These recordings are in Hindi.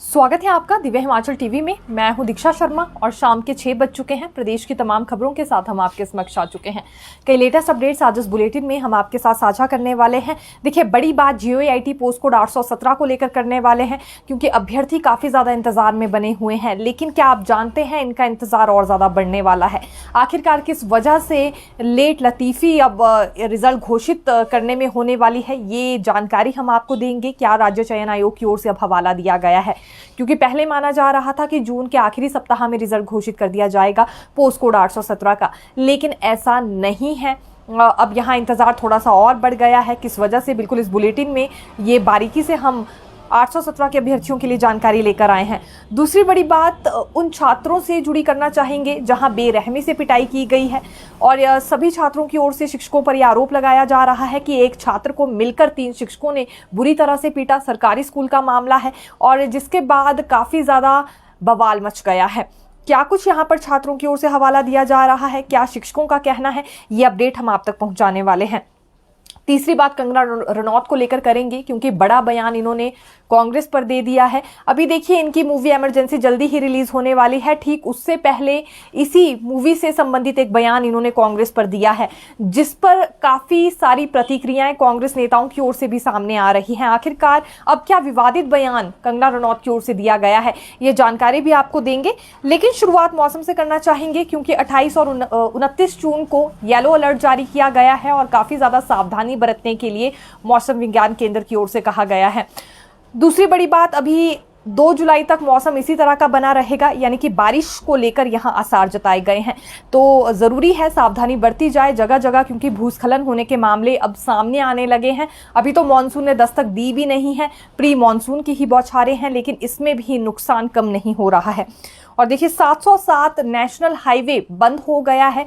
स्वागत है आपका दिव्य हिमाचल टीवी में। मैं हूं दीक्षा शर्मा और शाम के 6 बज चुके हैं। प्रदेश की तमाम खबरों के साथ हम आपके समक्ष आ चुके हैं। कई लेटेस्ट अपडेट्स आज इस बुलेटिन में हम आपके साथ साझा करने वाले हैं। देखिए, बड़ी बात जीओएआईटी पोस्ट कोड 817 को लेकर करने वाले हैं, क्योंकि अभ्यर्थी काफी ज्यादा इंतजार में बने हुए हैं। लेकिन क्या आप जानते हैं, इनका इंतजार और ज्यादा बढ़ने वाला है। आखिरकार किस वजह से लेट लतीफी अब रिजल्ट घोषित करने में होने वाली है, ये जानकारी हम आपको देंगे। क्या राज्य चयन आयोग की ओर से अब हवाला दिया गया है, क्योंकि पहले माना जा रहा था कि जून के आखिरी सप्ताह में रिजल्ट घोषित कर दिया जाएगा पोस्ट कोड 817 का, लेकिन ऐसा नहीं है। अब यहाँ इंतजार थोड़ा सा और बढ़ गया है। किस वजह से, बिल्कुल इस बुलेटिन में ये बारीकी से हम 817 के अभ्यर्थियों के लिए जानकारी लेकर आए हैं। दूसरी बड़ी बात उन छात्रों से जुड़ी करना चाहेंगे जहां बेरहमी से पिटाई की गई है, और सभी छात्रों की ओर से शिक्षकों पर यह आरोप लगाया जा रहा है कि एक छात्र को मिलकर 3 शिक्षकों ने बुरी तरह से पीटा। सरकारी स्कूल का मामला है, और जिसके बाद काफी ज्यादा बवाल मच गया है। क्या कुछ यहाँ पर छात्रों की ओर से हवाला दिया जा रहा है, क्या शिक्षकों का कहना है, ये अपडेट हम आप तक पहुंचाने वाले हैं। तीसरी बात कंगना रनौत को लेकर करेंगे, क्योंकि बड़ा बयान इन्होंने कांग्रेस पर दे दिया है। अभी देखिए, इनकी मूवी इमरजेंसी जल्दी ही रिलीज होने वाली है। ठीक उससे पहले इसी मूवी से संबंधित एक बयान इन्होंने कांग्रेस पर दिया है, जिस पर काफी सारी प्रतिक्रियाएं कांग्रेस नेताओं की ओर से भी सामने आ रही हैं। आखिरकार अब क्या विवादित बयान कंगना रनौत की ओर से दिया गया है, ये जानकारी भी आपको देंगे। लेकिन शुरुआत मौसम से करना चाहेंगे, क्योंकि 28 और 29 जून को येलो अलर्ट जारी किया गया है, और काफी ज्यादा सावधानी बरतने के लिए मौसम विज्ञान केंद्र की ओर से कहा गया है। दूसरी बड़ी बात, अभी 2 जुलाई तक मौसम इसी तरह का बना रहेगा, यानी कि बारिश को लेकर यहां आसार जताए गए हैं। तो जरूरी है सावधानी बरती जाए जगह जगह, क्योंकि भूस्खलन होने के मामले अब सामने आने लगे हैं। अभी तो मॉनसून ने दस्तक दी भी नहीं है, प्री मॉनसून की ही बौछारें हैं, लेकिन इसमें भी नुकसान कम नहीं हो रहा है। और देखिए, 707 नेशनल हाईवे बंद हो गया है।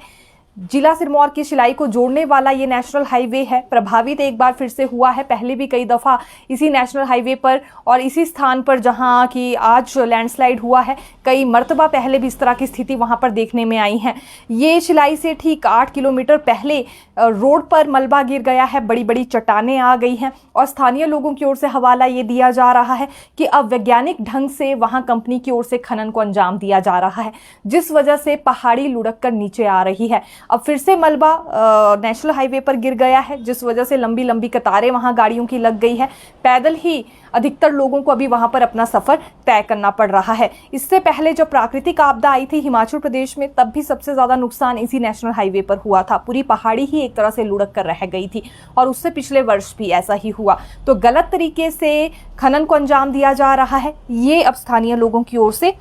जिला सिरमौर की शिलाई को जोड़ने वाला ये नेशनल हाईवे है, प्रभावित एक बार फिर से हुआ है। पहले भी कई दफा इसी नेशनल हाईवे पर और इसी स्थान पर जहां कि आज लैंडस्लाइड हुआ है, कई मर्तबा पहले भी इस तरह की स्थिति वहां पर देखने में आई है। ये शिलाई से ठीक 8 किलोमीटर पहले रोड पर मलबा गिर गया है, बड़ी बड़ी चट्टानें आ गई हैं, और स्थानीय लोगों की ओर से हवाला ये दिया जा रहा है कि अब वैज्ञानिक ढंग से वहां कंपनी की ओर से खनन को अंजाम दिया जा रहा है, जिस वजह से पहाड़ी लुढ़क कर नीचे आ रही है। अब फिर से मलबा नेशनल हाईवे पर गिर गया है, जिस वजह से लंबी लंबी कतारें वहां गाड़ियों की लग गई है। पैदल ही अधिकतर लोगों को अभी वहां पर अपना सफर तय करना पड़ रहा है। इससे पहले जब प्राकृतिक आपदा आई थी हिमाचल प्रदेश में, तब भी सबसे ज्यादा नुकसान इसी नेशनल हाईवे पर हुआ था। पूरी पहाड़ी ही एक तरह से लुढ़क कर रह गई थी, और उससे पिछले वर्ष भी ऐसा ही हुआ। तो गलत तरीके से खनन को अंजाम दिया जा रहा है, ये अब स्थानीय लोगों की ओर से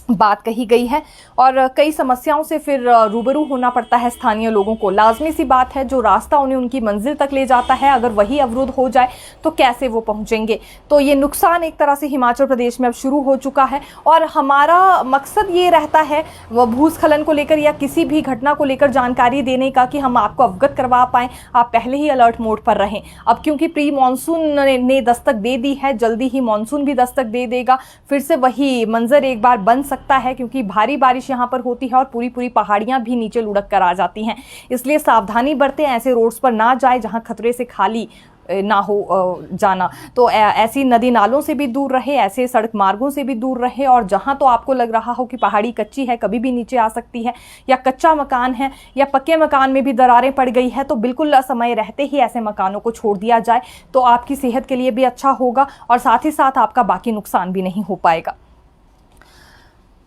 बात कही गई है, और कई समस्याओं से फिर रूबरू होना पड़ता है स्थानीय लोगों को। लाजमी सी बात है, जो रास्ता उन्हें उनकी मंजिल तक ले जाता है, अगर वही अवरुद्ध हो जाए तो कैसे वो पहुंचेंगे। तो ये नुकसान एक तरह से हिमाचल प्रदेश में अब शुरू हो चुका है, और हमारा मकसद ये रहता है वह भूस्खलन को लेकर या किसी भी घटना को लेकर जानकारी देने का, कि हम आपको अवगत करवा पाएं, आप पहले ही अलर्ट मोड पर रहें। अब क्योंकि प्री मानसून ने दस्तक दे दी है, जल्दी ही मानसून भी दस्तक दे देगा, फिर से वही मंजर एक बार बन सकता है, क्योंकि भारी बारिश यहां पर होती है और पूरी पूरी पहाड़ियां भी नीचे लुढ़क कर आ जाती हैं। इसलिए सावधानी बरतें, ऐसे रोड्स पर ना जाए जहां खतरे से खाली ना हो जाना। तो ऐसी नदी नालों से भी दूर रहे, ऐसे सड़क मार्गों से भी दूर रहे, और जहां तो आपको लग रहा हो कि पहाड़ी कच्ची है, कभी भी नीचे आ सकती है, या कच्चा मकान है, या पक्के मकान में भी दरारें पड़ गई है, तो बिल्कुल समय रहते ही ऐसे मकानों को छोड़ दिया जाए, तो आपकी सेहत के लिए भी अच्छा होगा, और साथ ही साथ आपका बाकी नुकसान भी नहीं हो पाएगा।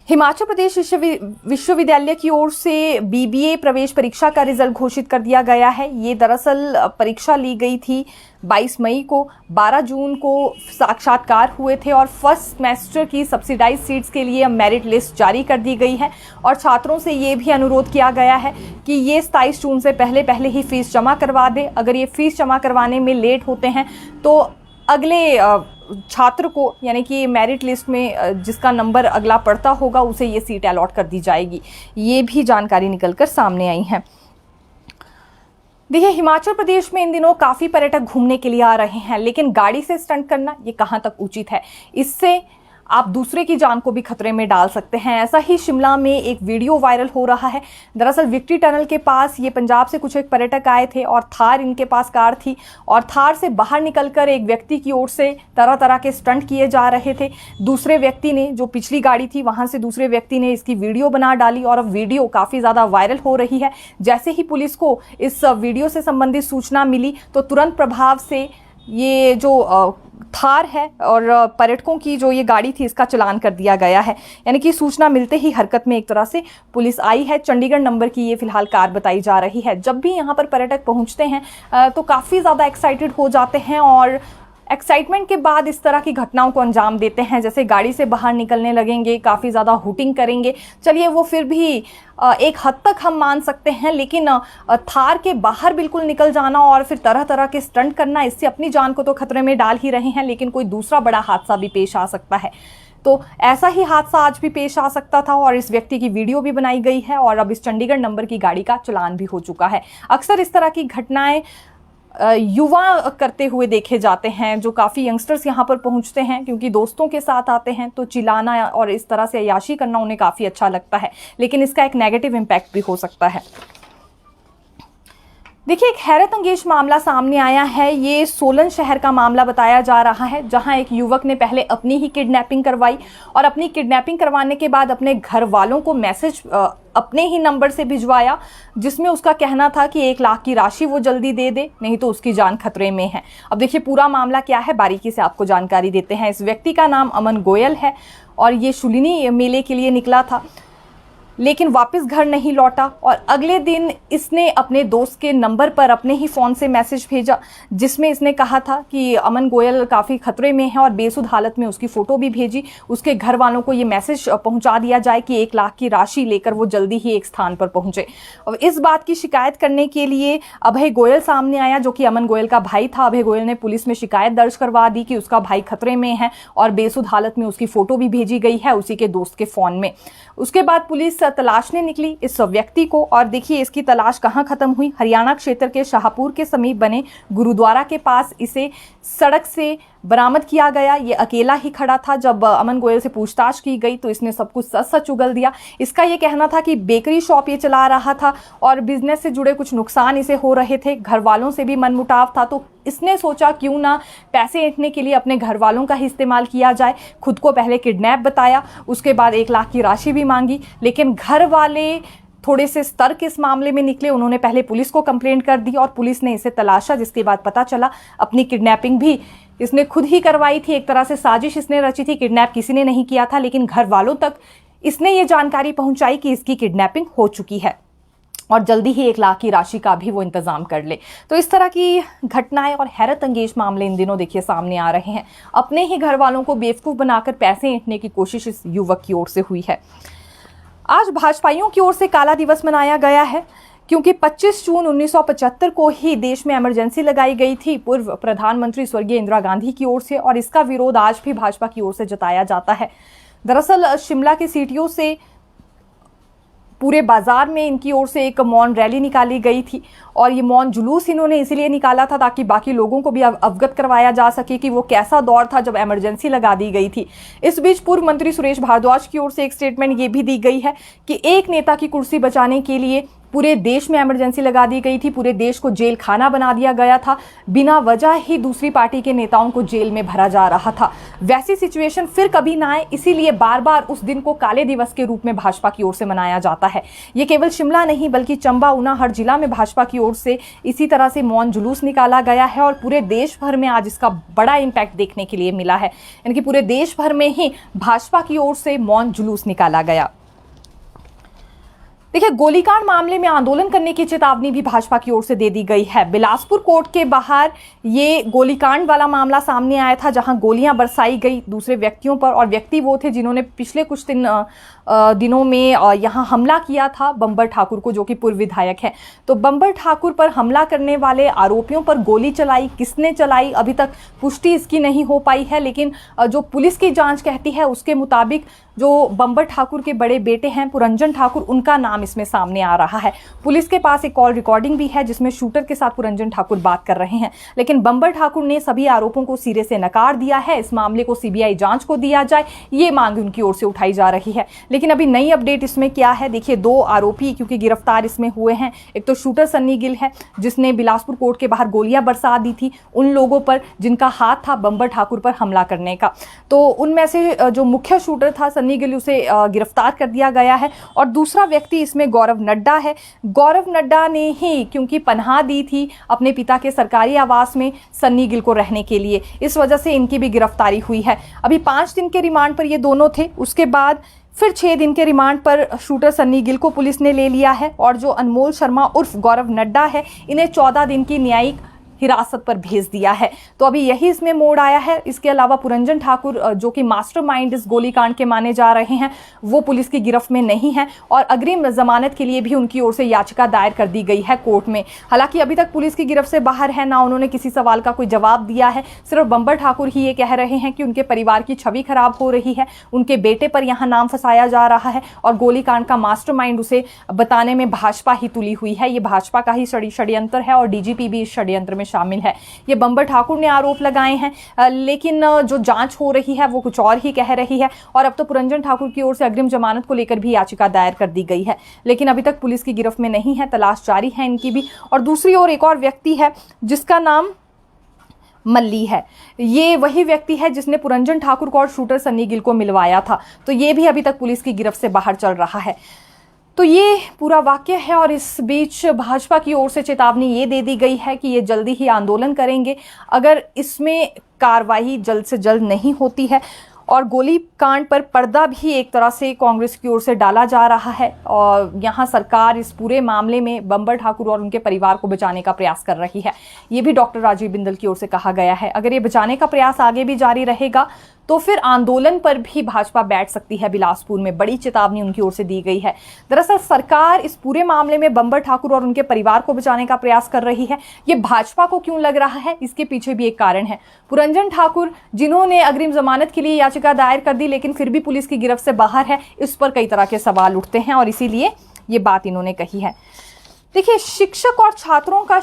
हिमाचल प्रदेश विश्वविद्यालय की ओर से बीबीए प्रवेश परीक्षा का रिजल्ट घोषित कर दिया गया है। ये दरअसल परीक्षा ली गई थी 22 मई को, 12 जून को साक्षात्कार हुए थे, और फर्स्ट सेमेस्टर की सब्सिडाइज सीट्स के लिए मेरिट लिस्ट जारी कर दी गई है। और छात्रों से ये भी अनुरोध किया गया है कि ये 27 जून से पहले पहले ही फीस जमा करवा दें। अगर ये फीस जमा करवाने में लेट होते हैं तो अगले छात्र को, यानी कि मेरिट लिस्ट में जिसका नंबर अगला पड़ता होगा, उसे ये सीट अलॉट कर दी जाएगी। ये भी जानकारी निकलकर सामने आई है। देखिए, हिमाचल प्रदेश में इन दिनों काफी पर्यटक घूमने के लिए आ रहे हैं, लेकिन गाड़ी से स्टंट करना ये कहां तक उचित है। इससे आप दूसरे की जान को भी खतरे में डाल सकते हैं। ऐसा ही शिमला में एक वीडियो वायरल हो रहा है। दरअसल विक्ट्री टनल के पास ये पंजाब से कुछ एक पर्यटक आए थे और थार इनके पास कार थी और थार से बाहर निकलकर एक व्यक्ति की ओर से तरह तरह के स्टंट किए जा रहे थे। दूसरे व्यक्ति ने, जो पिछली गाड़ी थी वहां से दूसरे व्यक्ति ने इसकी वीडियो बना डाली और अब वीडियो काफी ज्यादा वायरल हो रही है। जैसे ही पुलिस को इस वीडियो से संबंधित सूचना मिली तो तुरंत प्रभाव से ये जो थार है और पर्यटकों की जो ये गाड़ी थी इसका चालान कर दिया गया है। यानी कि सूचना मिलते ही हरकत में एक तरह से पुलिस आई है। चंडीगढ़ नंबर की ये फिलहाल कार बताई जा रही है। जब भी यहाँ पर पर्यटक पहुँचते हैं तो काफ़ी ज़्यादा एक्साइटेड हो जाते हैं और एक्साइटमेंट के बाद इस तरह की घटनाओं को अंजाम देते हैं। जैसे गाड़ी से बाहर निकलने लगेंगे, काफ़ी ज़्यादा हुटिंग करेंगे। चलिए वो फिर भी एक हद तक हम मान सकते हैं, लेकिन थार के बाहर बिल्कुल निकल जाना और फिर तरह तरह के स्टंट करना, इससे अपनी जान को तो खतरे में डाल ही रहे हैं, लेकिन कोई दूसरा बड़ा हादसा भी पेश आ सकता है। तो ऐसा ही हादसा आज भी पेश आ सकता था और इस व्यक्ति की वीडियो भी बनाई गई है और अब इस चंडीगढ़ नंबर की गाड़ी का चालान भी हो चुका है। अक्सर इस तरह की घटनाएं युवा करते हुए देखे जाते हैं। जो काफ़ी यंगस्टर्स यहाँ पर पहुँचते हैं क्योंकि दोस्तों के साथ आते हैं, तो चिल्लाना और इस तरह से अय्याशी करना उन्हें काफ़ी अच्छा लगता है, लेकिन इसका एक नेगेटिव इम्पैक्ट भी हो सकता है। देखिए, एक हैरत अंगेज मामला सामने आया है। ये सोलन शहर का मामला बताया जा रहा है, जहां एक युवक ने पहले अपनी ही किडनैपिंग करवाई और अपनी किडनैपिंग करवाने के बाद अपने घर वालों को मैसेज अपने ही नंबर से भिजवाया, जिसमें उसका कहना था कि 1 लाख की राशि वो जल्दी दे दे, नहीं तो उसकी जान खतरे में है। अब देखिए पूरा मामला क्या है, बारीकी से आपको जानकारी देते हैं। इस व्यक्ति का नाम अमन गोयल है और ये शूलिनी मेले के लिए निकला था, लेकिन वापस घर नहीं लौटा और अगले दिन इसने अपने दोस्त के नंबर पर अपने ही फ़ोन से मैसेज भेजा, जिसमें इसने कहा था कि अमन गोयल काफ़ी खतरे में है और बेसुध हालत में उसकी फ़ोटो भी भेजी। उसके घर वालों को ये मैसेज पहुंचा दिया जाए कि 1 लाख की राशि लेकर वो जल्दी ही एक स्थान पर पहुंचे। और इस बात की शिकायत करने के लिए अभय गोयल सामने आया, जो कि अमन गोयल का भाई था। अभय गोयल ने पुलिस में शिकायत दर्ज करवा दी कि उसका भाई खतरे में है और बेसुध हालत में उसकी फ़ोटो भी भेजी गई है उसी के दोस्त के फ़ोन में। उसके बाद पुलिस तलाशने निकली इस व्यक्ति को और देखिए इसकी तलाश कहां खत्म हुई। हरियाणा क्षेत्र के शाहपुर के समीप बने गुरुद्वारा के पास इसे सड़क से बरामद किया गया। ये अकेला ही खड़ा था। जब अमन गोयल से पूछताछ की गई तो इसने सब कुछ सच सच उगल दिया। इसका ये कहना था कि बेकरी शॉप ये चला रहा था और बिजनेस से जुड़े कुछ नुकसान इसे हो रहे थे, घर वालों से भी मनमुटाव था, तो इसने सोचा क्यों ना पैसे ऐंठने के लिए अपने घर वालों का ही इस्तेमाल किया जाए। खुद को पहले किडनैप बताया, उसके बाद 1 लाख की राशि भी मांगी, लेकिन घर वाले थोड़े से सतर्क इस मामले में निकले। उन्होंने पहले पुलिस को कंप्लेंट कर दी और पुलिस ने इसे तलाशा, जिसके बाद पता चला अपनी किडनैपिंग भी इसने खुद ही करवाई थी। एक तरह से साजिश इसने रची थी, किडनैप किसी ने नहीं किया था, लेकिन घर वालों तक इसने ये जानकारी पहुंचाई कि इसकी किडनैपिंग हो चुकी है और जल्दी ही 1 लाख की राशि का भी वो इंतजाम कर ले। तो इस तरह की घटनाएं और हैरत अंगेज मामले इन दिनों देखिए सामने आ रहे हैं। अपने ही घर वालों को बेवकूफ़ बनाकर पैसे ऐंठने की कोशिश इस युवक की ओर से हुई है। आज भाजपाइयों की ओर से काला दिवस मनाया गया है, क्योंकि 25 जून 1975 को ही देश में इमरजेंसी लगाई गई थी पूर्व प्रधानमंत्री स्वर्गीय इंदिरा गांधी की ओर से, और इसका विरोध आज भी भाजपा की ओर से जताया जाता है। दरअसल शिमला के सीटीओ से पूरे बाजार में इनकी ओर से एक मौन रैली निकाली गई थी और ये मौन जुलूस इन्होंने इसीलिए निकाला था ताकि बाकी लोगों को भी अवगत करवाया जा सके कि वो कैसा दौर था जब इमरजेंसी लगा दी गई थी। इस बीच पूर्व मंत्री सुरेश भारद्वाज की ओर से एक स्टेटमेंट ये भी दी गई है कि एक नेता की कुर्सी बचाने के लिए पूरे देश में इमरजेंसी लगा दी गई थी, पूरे देश को जेल खाना बना दिया गया था, बिना वजह ही दूसरी पार्टी के नेताओं को जेल में भरा जा रहा था। वैसी सिचुएशन फिर कभी ना आए, इसीलिए बार बार उस दिन को काले दिवस के रूप में भाजपा की ओर से मनाया जाता है। ये केवल शिमला नहीं बल्कि चंबा, ऊना, हर जिला में भाजपा की ओर से इसी तरह से मौन जुलूस निकाला गया है और पूरे देश भर में आज इसका बड़ा इम्पैक्ट देखने के लिए मिला है। यानी कि पूरे देश भर में ही भाजपा की ओर से मौन जुलूस निकाला गया। देखिए, गोलीकांड मामले में आंदोलन करने की चेतावनी भी भाजपा की ओर से दे दी गई है। बिलासपुर कोर्ट के बाहर ये गोलीकांड वाला मामला सामने आया था, जहां गोलियां बरसाई गई दूसरे व्यक्तियों पर, और व्यक्ति वो थे जिन्होंने पिछले कुछ दिनों में यहां हमला किया था बंबर ठाकुर को, जो कि पूर्व विधायक है। तो बंबर ठाकुर पर हमला करने वाले आरोपियों पर गोली चलाई, किसने चलाई अभी तक पुष्टि इसकी नहीं हो पाई है, लेकिन जो पुलिस की जांच कहती है उसके मुताबिक जो बंबर ठाकुर के बड़े बेटे हैं पुरंजन ठाकुर, उनका नाम नाम इसमें सामने आ रहा है। पुलिस के पास एक कॉल रिकॉर्डिंग भी है जिसमें शूटर के साथ पुरंजन ठाकुर बात कर रहे हैं, लेकिन बंबर ठाकुर ने सभी आरोपों को सिरे से नकार दिया है। इस मामले को सीबीआई जांच को दिया जाए, ये मांग उनकी ओर से उठाई जा रही है। लेकिन अभी नई अपडेट इसमें क्या है, देखिए 2 आरोपी क्योंकि गिरफ्तार इसमें हुए हैं। एक तो शूटर सन्नी गिल है जिसने बिलासपुर कोर्ट के बाहर गोलियां बरसा दी थी उन लोगों पर जिनका हाथ था बंबर ठाकुर पर हमला करने का। तो उनमें से जो मुख्य शूटर था सन्नी गिल, उसे गिरफ्तार कर दिया गया है। और दूसरा व्यक्ति इसमें गौरव नड्डा है। गौरव नड्डा ने ही क्योंकि पनाह दी थी अपने पिता के सरकारी आवास में सन्नी गिल को रहने के लिए, इस वजह से इनकी भी गिरफ्तारी हुई है। अभी 5 दिन के रिमांड पर ये दोनों थे, उसके बाद फिर 6 दिन के रिमांड पर शूटर सन्नी गिल को पुलिस ने ले लिया है। और जो अनमोल शर्मा उर्फ गौरव नड्डा है, इन्हें 14 दिन की न्यायिक हिरासत पर भेज दिया है। तो अभी यही इसमें मोड़ आया है। इसके अलावा पुरंजन ठाकुर जो कि मास्टरमाइंड इस गोलीकांड के माने जा रहे हैं, वो पुलिस की गिरफ्त में नहीं है और अग्रिम जमानत के लिए भी उनकी ओर से याचिका दायर कर दी गई है कोर्ट में। हालांकि अभी तक पुलिस की गिरफ्त से बाहर है, ना उन्होंने किसी सवाल का कोई जवाब दिया है। सिर्फ बंबर ठाकुर ही ये कह रहे हैं कि उनके परिवार की छवि खराब हो रही है, उनके बेटे पर यहाँ नाम फंसाया जा रहा है और गोलीकांड का मास्टरमाइंड उसे बताने में भाजपा ही तुली हुई है। ये भाजपा का ही षड्यंत्र है और डीजीपी भी इस षड्यंत्र में शामिल है। ये बंबर ठाकुर ने आरोप लगाए हैं, लेकिन जो जांच हो रही है वो कुछ और ही कह रही है। और अब तो पुरंजन ठाकुर की ओर से अग्रिम जमानत को लेकर भी याचिका दायर कर दी गई है, लेकिन अभी तक पुलिस की गिरफ्त में नहीं है, तलाश जारी है इनकी भी। और दूसरी ओर एक और व्यक्ति है जिसका नाम मल्ली है। ये वही व्यक्ति है जिसने पुरंजन ठाकुर को और शूटर सन्नी गिल को मिलवाया था। तो ये भी अभी तक पुलिस की गिरफ्त से बाहर चल रहा है। तो ये पूरा वाक्य है और इस बीच भाजपा की ओर से चेतावनी ये दे दी गई है कि ये जल्दी ही आंदोलन करेंगे अगर इसमें कार्रवाई जल्द से जल्द नहीं होती है। और गोलीकांड पर पर्दा भी एक तरह से कांग्रेस की ओर से डाला जा रहा है और यहाँ सरकार इस पूरे मामले में बंबर ठाकुर और उनके परिवार को बचाने का प्रयास कर रही है। ये भी डॉक्टर राजीव बिंदल की ओर से कहा गया है। अगर ये बचाने का प्रयास आगे भी जारी रहेगा तो फिर आंदोलन पर भी भाजपा बैठ सकती है बिलासपुर में, बड़ी चेतावनी उनकी ओर से दी गई है। दरअसल सरकार इस पूरे मामले में बंबर ठाकुर और उनके परिवार को बचाने का प्रयास कर रही है। ये भाजपा को क्यों लग रहा है, इसके पीछे भी एक कारण है। पुरंजन ठाकुर जिन्होंने अग्रिम जमानत के लिए याचिका दायर कर दी लेकिन फिर भी पुलिस की गिरफ्त से बाहर है, इस पर कई तरह के सवाल उठते हैं और इसीलिए ये बात इन्होंने कही है। देखिए, शिक्षक और छात्रों का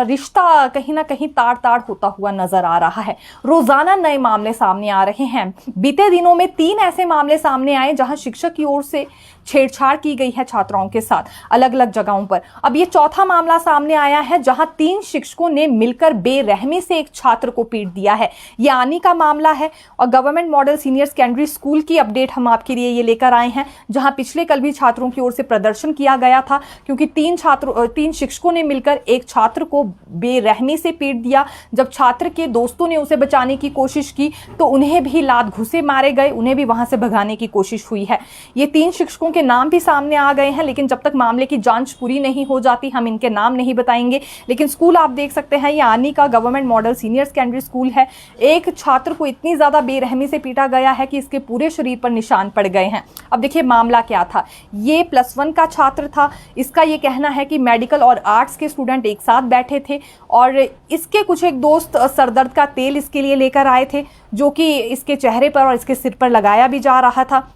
रिश्ता कहीं ना कहीं ताड़ ताड़ होता हुआ नजर आ रहा है। रोजाना नए मामले सामने आ रहे हैं। बीते दिनों में 3 ऐसे मामले सामने आए जहां शिक्षक की ओर से छेड़छाड़ की गई है छात्राओं के साथ अलग अलग जगहों पर। अब ये चौथा मामला सामने आया है जहां 3 शिक्षकों ने मिलकर बेरहमी से एक छात्र को पीट दिया है। ये आनी का मामला है और government model senior secondary school की अपडेट हम आपके लिए ये लेकर आए हैं, जहां पिछले कल भी छात्रों की ओर से प्रदर्शन किया गया था क्योंकि 3 शिक्षकों ने मिलकर एक छात्र को बेरहमी से पीट दिया। जब छात्र के दोस्तों ने उसे बचाने की कोशिश की तो उन्हें भी लात घुसे मारे गए, उन्हें भी वहां से भगाने की कोशिश हुई है। ये 3 शिक्षकों के नाम भी सामने आ गए हैं, लेकिन जब तक मामले की जांच पूरी नहीं हो जाती हम इनके नाम नहीं बताएंगे। लेकिन स्कूल आप देख सकते हैं, ये आनी का government model senior secondary school है। एक छात्र को इतनी ज्यादा बेरहमी से पीटा गया है कि इसके पूरे शरीर पर निशान पड़ गए हैं। अब देखिए मामला क्या था। ये +1 का छात्र था। इसका ये कहना है कि मेडिकल और आर्ट्स के स्टूडेंट एक साथ बैठे थे और इसके कुछ एक दोस्त सरदर्द का तेल इसके लिए लेकर आए थे, जो कि इसके चेहरे पर और इसके सिर पर लगाया भी जा रहा था।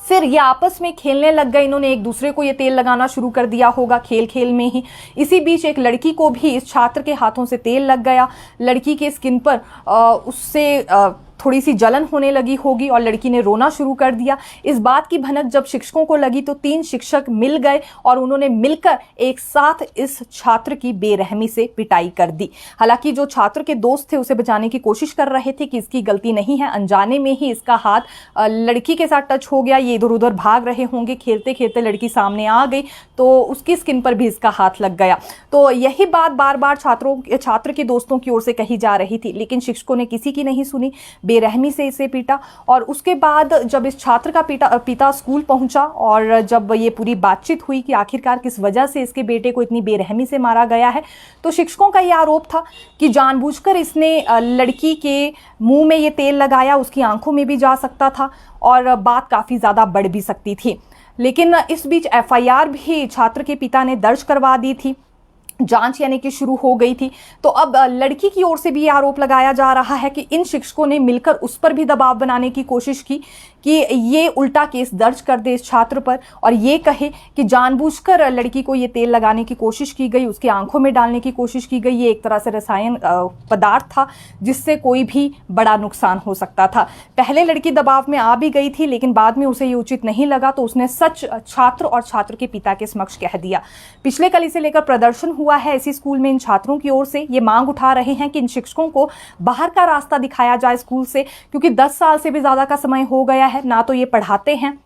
फिर ये आपस में खेलने लग गए, इन्होंने एक दूसरे को ये तेल लगाना शुरू कर दिया होगा खेल खेल में ही। इसी बीच एक लड़की को भी इस छात्र के हाथों से तेल लग गया। लड़की के स्किन पर उससे थोड़ी सी जलन होने लगी होगी और लड़की ने रोना शुरू कर दिया। इस बात की भनक जब शिक्षकों को लगी तो 3 शिक्षक मिल गए और उन्होंने मिलकर एक साथ इस छात्र की बेरहमी से पिटाई कर दी। हालांकि जो छात्र के दोस्त थे उसे बचाने की कोशिश कर रहे थे कि इसकी गलती नहीं है, अनजाने में ही इसका हाथ लड़की के साथ टच हो गया। ये इधर उधर भाग रहे होंगे, खेलते खेलते लड़की सामने आ गई तो उसकी स्किन पर भी इसका हाथ लग गया। तो यही बात बार बार छात्र के दोस्तों की ओर से कही जा रही थी, लेकिन शिक्षकों ने किसी की नहीं सुनी, बेरहमी से इसे पीटा। और उसके बाद जब इस छात्र का पिता स्कूल पहुंचा और जब ये पूरी बातचीत हुई कि आखिरकार किस वजह से इसके बेटे को इतनी बेरहमी से मारा गया है, तो शिक्षकों का यह आरोप था कि जानबूझकर इसने लड़की के मुंह में ये तेल लगाया, उसकी आंखों में भी जा सकता था और बात काफी ज्यादा बढ़ भी सकती थी। लेकिन इस बीच FIR भी छात्र के पिता ने दर्ज करवा दी थी जांच यानी कि शुरू हो गई थी। तो अब लड़की की ओर से भी ये आरोप लगाया जा रहा है कि इन शिक्षकों ने मिलकर उस पर भी दबाव बनाने की कोशिश की कि ये उल्टा केस दर्ज कर दे इस छात्र पर और ये कहे कि जानबूझकर लड़की को ये तेल लगाने की कोशिश की गई, उसकी आंखों में डालने की कोशिश की गई। ये एक तरह से रसायन पदार्थ था जिससे कोई भी बड़ा नुकसान हो सकता था। पहले लड़की दबाव में आ भी गई थी, लेकिन बाद में उसे ये उचित नहीं लगा तो उसने सच छात्र और छात्र के पिता के समक्ष कह दिया। पिछले कल इसे लेकर प्रदर्शन हुआ है इसी स्कूल में। इन छात्रों की ओर से ये मांग उठा रहे हैं कि इन शिक्षकों को बाहर का रास्ता दिखाया जाए स्कूल से, क्योंकि 10 साल से भी ज्यादा का समय हो गया है, ना तो ये पढ़ाते हैं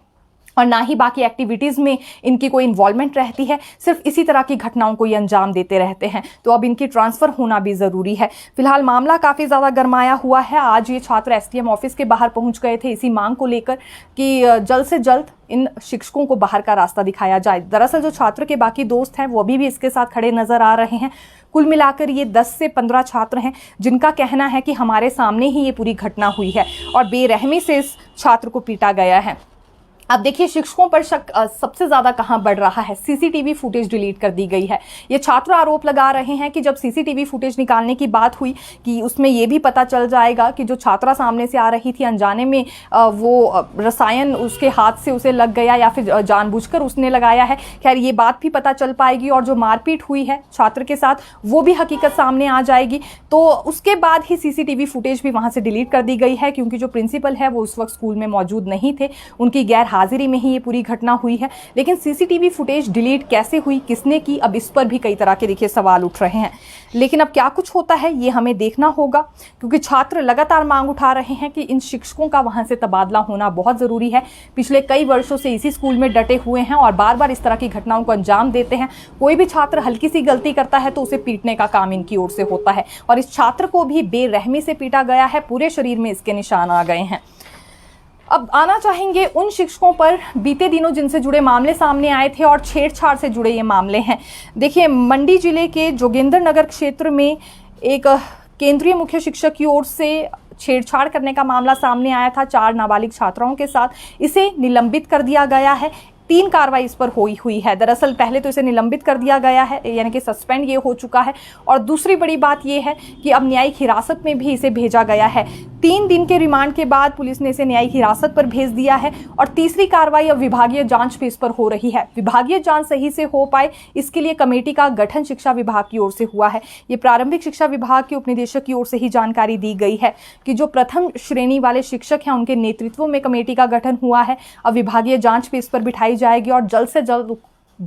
और ना ही बाकी एक्टिविटीज में इनकी कोई इन्वॉल्वमेंट रहती है। सिर्फ इसी तरह की घटनाओं को ये अंजाम देते रहते हैं। तो अब इनकी ट्रांसफर होना भी जरूरी है। फिलहाल मामला काफी ज्यादा गरमाया हुआ है। आज ये छात्र एसडीएम ऑफिस के बाहर पहुंच गए थे इसी मांग को लेकर कि जल्द से जल्द इन शिक्षकों को बाहर का रास्ता दिखाया जाए। दरअसल जो छात्र के बाकी दोस्त हैं वो अभी भी इसके साथ खड़े नजर आ रहे हैं। कुल मिलाकर ये 10 से 15 छात्र हैं जिनका कहना है कि हमारे सामने ही ये पूरी घटना हुई है और बेरहमी से इस छात्र को पीटा गया है। अब देखिए शिक्षकों पर शक सबसे ज्यादा कहां बढ़ रहा है। सीसीटीवी फुटेज डिलीट कर दी गई है। ये छात्र आरोप लगा रहे हैं कि जब सीसीटीवी फुटेज निकालने की बात हुई कि उसमें यह भी पता चल जाएगा कि जो छात्रा सामने से आ रही थी अनजाने में वो रसायन उसके हाथ से उसे लग गया या फिर जानबूझकर उसने लगाया है। खैर ये बात भी पता चल पाएगी और जो मारपीट हुई है छात्र के साथ वो भी हकीकत सामने आ जाएगी। तो उसके बाद ही सीसीटीवी फुटेज भी वहां से डिलीट कर दी गई है, क्योंकि जो प्रिंसिपल है वो उस वक्त स्कूल में मौजूद नहीं थे। उनकी गैर हाजिरी में ही ये पूरी घटना हुई है। लेकिन सीसीटीवी फुटेज डिलीट कैसे हुई, किसने की, अब इस पर भी कई तरह के देखिए सवाल उठ रहे हैं। लेकिन अब क्या कुछ होता है ये हमें देखना होगा, क्योंकि छात्र लगातार मांग उठा रहे हैं कि इन शिक्षकों का वहां से तबादला होना बहुत जरूरी है। पिछले कई वर्षों से इसी स्कूल में डटे हुए हैं और बार बार इस तरह की घटनाओं को अंजाम देते हैं। कोई भी छात्र हल्की सी गलती करता है तो उसे पीटने का काम इनकी ओर से होता है और इस छात्र को भी बेरहमी से पीटा गया है। पूरे शरीर में इसके निशान आ गए हैं। अब आना चाहेंगे उन शिक्षकों पर बीते दिनों जिनसे जुड़े मामले सामने आए थे और छेड़छाड़ से जुड़े ये मामले हैं। देखिए मंडी जिले के जोगेंद्र नगर क्षेत्र में एक केंद्रीय मुख्य शिक्षक की ओर से छेड़छाड़ करने का मामला सामने आया था 4 नाबालिग छात्राओं के साथ। इसे निलंबित कर दिया गया है। 3 कार्रवाई इस पर हुई है। दरअसल पहले तो इसे निलंबित कर दिया गया है, यानी कि सस्पेंड ये हो चुका है। और दूसरी बड़ी बात ये है कि अब न्यायिक हिरासत में भी इसे भेजा गया है। 3 दिन के रिमांड के बाद पुलिस ने इसे न्यायिक हिरासत पर भेज दिया है और तीसरी कार्रवाई अब विभागीय जांच पे इस पर हो रही है। विभागीय जांच सही से हो पाए इसके लिए कमेटी का गठन शिक्षा विभाग की ओर से हुआ है। ये प्रारंभिक शिक्षा विभाग के उपनिदेशक की ओर से ही जानकारी दी गई है कि जो प्रथम श्रेणी वाले शिक्षक हैं उनके नेतृत्व में कमेटी का गठन हुआ है। अब विभागीय जांच पे इस पर बिठाई जाएगी और जल्द से जल्द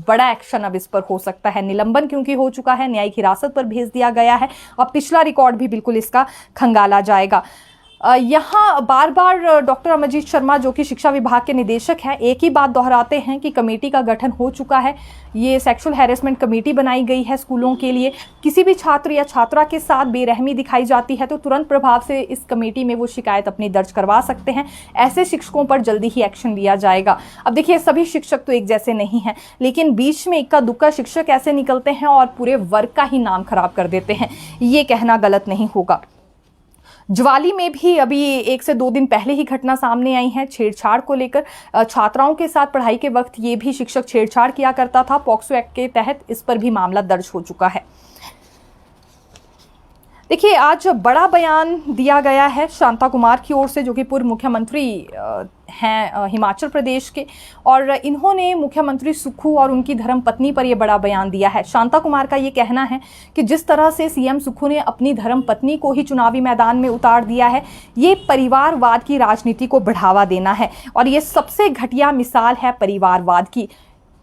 बड़ा एक्शन अब इस पर हो सकता है। निलंबन क्योंकि हो चुका है, न्यायिक हिरासत पर भेज दिया गया है और पिछला रिकॉर्ड भी बिल्कुल इसका खंगाला जाएगा। यहाँ बार बार डॉक्टर अमरजीत शर्मा जो कि शिक्षा विभाग के निदेशक हैं एक ही बात दोहराते हैं कि कमेटी का गठन हो चुका है। ये सेक्सुअल हैरेसमेंट कमेटी बनाई गई है स्कूलों के लिए। किसी भी छात्र या छात्रा के साथ बेरहमी दिखाई जाती है तो तुरंत प्रभाव से इस कमेटी में वो शिकायत अपनी दर्ज करवा सकते हैं। ऐसे शिक्षकों पर जल्दी ही एक्शन लिया जाएगा। अब देखिए सभी शिक्षक तो एक जैसे नहीं हैं, लेकिन बीच में इक्का दुक्का शिक्षक ऐसे निकलते हैं और पूरे वर्ग का ही नाम खराब कर देते हैं। ये कहना गलत नहीं होगा। ज्वाली में भी अभी 1 से 2 दिन पहले ही घटना सामने आई है छेड़छाड़ को लेकर। छात्राओं के साथ पढ़ाई के वक्त ये भी शिक्षक छेड़छाड़ किया करता था। पॉक्सो एक्ट के तहत इस पर भी मामला दर्ज हो चुका है। देखिए आज बड़ा बयान दिया गया है शांता कुमार की ओर से, जो कि पूर्व मुख्यमंत्री हैं हिमाचल प्रदेश के, और इन्होंने मुख्यमंत्री सुक्खू और उनकी धर्मपत्नी पर यह बड़ा बयान दिया है। शांता कुमार का ये कहना है कि जिस तरह से सीएम सुक्खू ने अपनी धर्मपत्नी को ही चुनावी मैदान में उतार दिया है, ये परिवारवाद की राजनीति को बढ़ावा देना है और ये सबसे घटिया मिसाल है परिवारवाद की।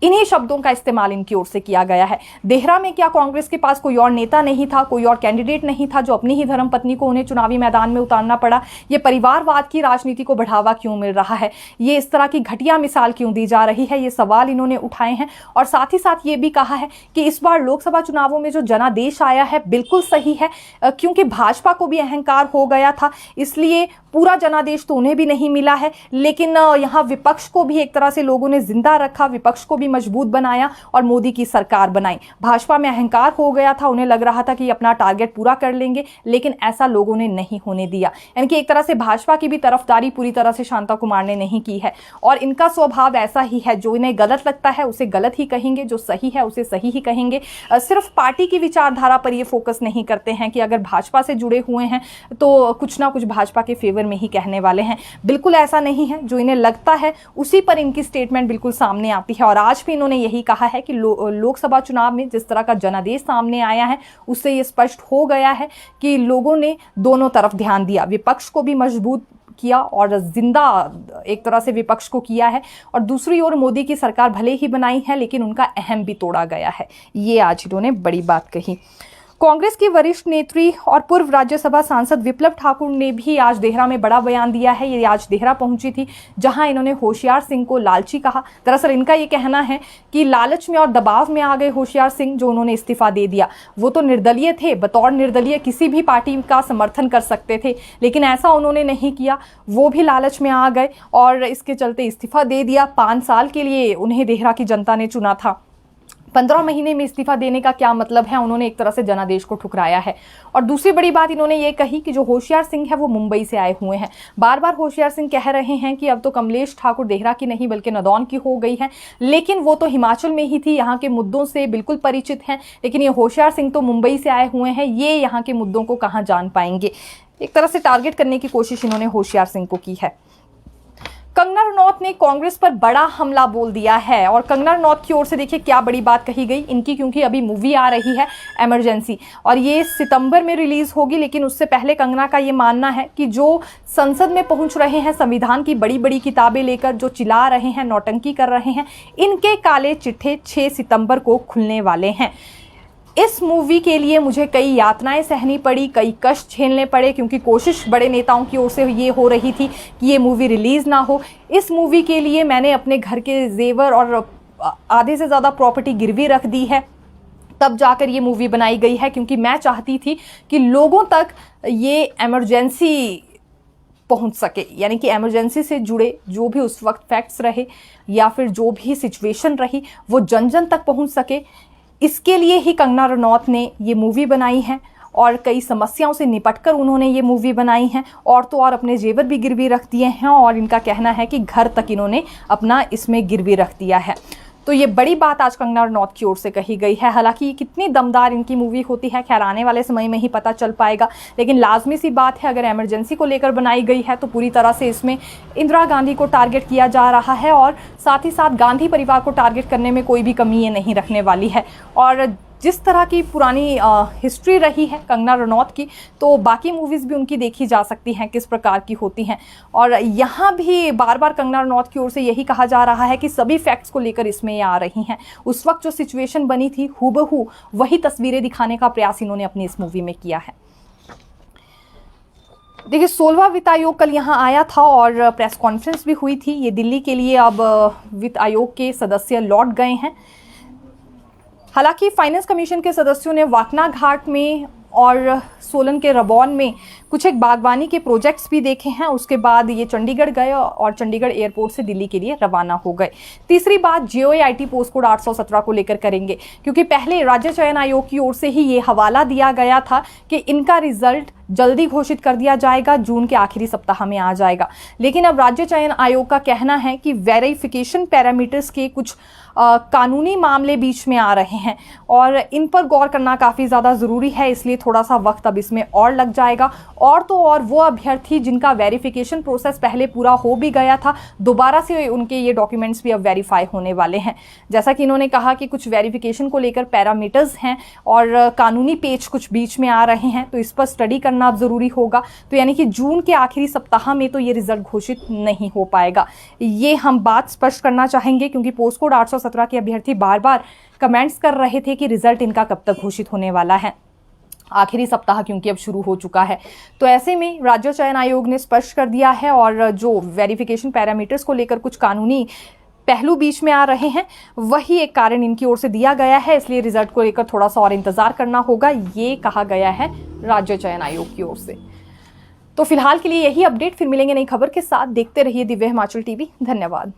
इन्हीं शब्दों का इस्तेमाल इनकी ओर से किया गया है। देहरा में क्या कांग्रेस के पास कोई और नेता नहीं था, कोई और कैंडिडेट नहीं था जो अपनी ही धर्मपत्नी को उन्हें चुनावी मैदान में उतारना पड़ा? ये परिवारवाद की राजनीति को बढ़ावा क्यों मिल रहा है? ये इस तरह की घटिया मिसाल क्यों दी जा रही है? ये सवाल इन्होंने उठाए हैं और साथ ही साथ ये भी कहा है कि इस बार लोकसभा चुनावों में जो जनादेश आया है बिल्कुल सही है, क्योंकि भाजपा को भी अहंकार हो गया था, इसलिए पूरा जनादेश तो उन्हें भी नहीं मिला है, लेकिन यहाँ विपक्ष को भी एक तरह से लोगों ने जिंदा रखा, विपक्ष को भी मजबूत बनाया और मोदी की सरकार बनाई। भाजपा में अहंकार हो गया था, उन्हें लग रहा था कि अपना टारगेट पूरा कर लेंगे, लेकिन ऐसा लोगों ने नहीं होने दिया। यानी कि एक तरह से भाजपा की भी तरफदारी पूरी तरह से शांता कुमार ने नहीं की है और इनका स्वभाव ऐसा ही है, जो इन्हें गलत लगता है उसे गलत ही कहेंगे, जो सही है उसे सही ही कहेंगे। सिर्फ पार्टी की विचारधारा पर ये फोकस नहीं करते हैं कि अगर भाजपा से जुड़े हुए हैं तो कुछ ना कुछ भाजपा के फेवर में ही कहने वाले हैं। बिल्कुल ऐसा नहीं है, जो इन्हें लगता है उसी पर इनकी स्टेटमेंट बिल्कुल सामने आती है। और आज भी इन्होंने यही कहा है कि लोकसभा चुनाव में जिस तरह का जनादेश सामने आया है उससे ये स्पष्ट हो गया है कि लोगों ने दोनों तरफ ध्यान दिया, विपक्ष को भी मजबूत किया और जिंदा एक तरह से विपक्ष को किया है, और दूसरी ओर मोदी की सरकार भले ही बनाई है लेकिन उनका अहम भी तोड़ा गया है। ये आज इन्होंने बड़ी बात कही। कांग्रेस की वरिष्ठ नेत्री और पूर्व राज्यसभा सांसद विप्लव ठाकुर ने भी आज देहरा में बड़ा बयान दिया है। ये आज देहरा पहुंची थी, जहां इन्होंने होशियार सिंह को लालची कहा। दरअसल इनका ये कहना है कि लालच में और दबाव में आ गए होशियार सिंह, जो उन्होंने इस्तीफा दे दिया। वो तो निर्दलीय थे, बतौर निर्दलीय किसी भी पार्टी का समर्थन कर सकते थे, लेकिन ऐसा उन्होंने नहीं किया। वो भी लालच में आ गए और इसके चलते इस्तीफा दे दिया। 5 साल के लिए उन्हें देहरा की जनता ने चुना था, 15 महीने में इस्तीफा देने का क्या मतलब है। उन्होंने एक तरह से जनादेश को ठुकराया है। और दूसरी बड़ी बात इन्होंने ये कही कि जो होशियार सिंह है वो मुंबई से आए हुए हैं। बार बार होशियार सिंह कह रहे हैं कि अब तो कमलेश ठाकुर देहरा की नहीं बल्कि नदौन की हो गई है, लेकिन वो तो हिमाचल में ही थी, यहाँ के मुद्दों से बिल्कुल परिचित हैं। लेकिन ये होशियार सिंह तो मुंबई से आए हुए हैं, ये यहाँ के मुद्दों को कहाँ जान पाएंगे। एक तरह से टारगेट करने की कोशिश इन्होंने होशियार सिंह को की है। कंगना रनौत ने कांग्रेस पर बड़ा हमला बोल दिया है और कंगना रनौत की ओर से देखिए क्या बड़ी बात कही गई इनकी, क्योंकि अभी मूवी आ रही है इमरजेंसी और ये सितंबर में रिलीज होगी। लेकिन उससे पहले कंगना का ये मानना है कि जो संसद में पहुंच रहे हैं संविधान की बड़ी बड़ी किताबें लेकर, जो चिल्ला रहे हैं, नौटंकी कर रहे हैं, इनके काले चिट्ठे 6 सितंबर को खुलने वाले हैं। इस मूवी के लिए मुझे कई यातनाएं सहनी पड़ी, कई कष्ट झेलने पड़े, क्योंकि कोशिश बड़े नेताओं की ओर से ये हो रही थी कि ये मूवी रिलीज ना हो। इस मूवी के लिए मैंने अपने घर के जेवर और आधे से ज़्यादा प्रॉपर्टी गिरवी रख दी है, तब जाकर ये मूवी बनाई गई है, क्योंकि मैं चाहती थी कि लोगों तक ये इमरजेंसी पहुंच सके। यानी कि इमरजेंसी से जुड़े जो भी उस वक्त फैक्ट्स रहे या फिर जो भी सिचुएशन रही वो जन जन तक पहुंच सके। इसके लिए ही कंगना रनौत ने ये मूवी बनाई है और कई समस्याओं से निपटकर उन्होंने ये मूवी बनाई है। और तो और अपने जेवर भी गिरवी रख दिए हैं और इनका कहना है कि घर तक इन्होंने अपना इसमें गिरवी रख दिया है। तो ये बड़ी बात आज कंगना रनौत की ओर से कही गई है। हालांकि ये कितनी दमदार इनकी मूवी होती है खैर आने वाले समय में ही पता चल पाएगा, लेकिन लाजमी सी बात है अगर इमरजेंसी को लेकर बनाई गई है तो पूरी तरह से इसमें इंदिरा गांधी को टारगेट किया जा रहा है और साथ ही साथ गांधी परिवार को टारगेट करने में कोई भी कमी ये नहीं रखने वाली है। और जिस तरह की पुरानी हिस्ट्री रही है कंगना रनौत की, तो बाकी मूवीज़ भी उनकी देखी जा सकती हैं किस प्रकार की होती हैं। और यहाँ भी बार बार कंगना रनौत की ओर से यही कहा जा रहा है कि सभी फैक्ट्स को लेकर इसमें आ रही हैं। उस वक्त जो सिचुएशन बनी थी हूबहू वही तस्वीरें दिखाने का प्रयास इन्होंने अपनी इस मूवी में किया है। देखिए 16वां वित्त आयोग कल यहाँ आया था और प्रेस कॉन्फ्रेंस भी हुई थी। ये दिल्ली के लिए अब वित्त आयोग के सदस्य लौट गए हैं। हालांकि फाइनेंस कमीशन के सदस्यों ने वाकना घाट में और सोलन के रबौन में कुछ एक बागवानी के प्रोजेक्ट्स भी देखे हैं। उसके बाद ये चंडीगढ़ गए और चंडीगढ़ एयरपोर्ट से दिल्ली के लिए रवाना हो गए। तीसरी बात जीओएआईटी पोस्ट कोड 817 को लेकर करेंगे, क्योंकि पहले राज्य चयन आयोग की ओर से ही ये हवाला दिया गया था कि इनका रिजल्ट जल्दी घोषित कर दिया जाएगा, जून के आखिरी सप्ताह में आ जाएगा। लेकिन अब राज्य चयन आयोग का कहना है कि वेरिफिकेशन पैरामीटर्स के कुछ कानूनी मामले बीच में आ रहे हैं और इन पर गौर करना काफ़ी ज़्यादा ज़रूरी है, इसलिए थोड़ा सा वक्त अब इसमें और लग जाएगा। और तो और वो अभ्यर्थी जिनका वेरिफिकेशन प्रोसेस पहले पूरा हो भी गया था, दोबारा से उनके ये डॉक्यूमेंट्स भी अब वेरीफाई होने वाले हैं। जैसा कि इन्होंने कहा कि कुछ वेरिफिकेशन को लेकर पैरामीटर्स हैं और कानूनी पेच कुछ बीच में आ रहे हैं, तो इस पर स्टडी करना अब ज़रूरी होगा। तो यानी कि जून के आखिरी सप्ताह में तो ये रिजल्ट घोषित नहीं हो पाएगा, ये हम बात स्पष्ट करना चाहेंगे, क्योंकि पोस्ट कोड 817 के अभ्यर्थी बार बार कमेंट्स कर रहे थे कि रिजल्ट इनका कब तक घोषित होने वाला है। आखिरी सप्ताह क्योंकि अब शुरू हो चुका है, तो ऐसे में राज्य चयन आयोग ने स्पष्ट कर दिया है और जो वेरिफिकेशन पैरामीटर्स को लेकर कुछ कानूनी पहलू बीच में आ रहे हैं वही एक कारण इनकी ओर से दिया गया है, इसलिए रिजल्ट को लेकर थोड़ा सा और इंतजार करना होगा, ये कहा गया है राज्य चयन आयोग की ओर से। तो फिलहाल के लिए यही अपडेट, फिर मिलेंगे नई खबर के साथ। देखते रहिए दिव्य हिमाचल टीवी। धन्यवाद।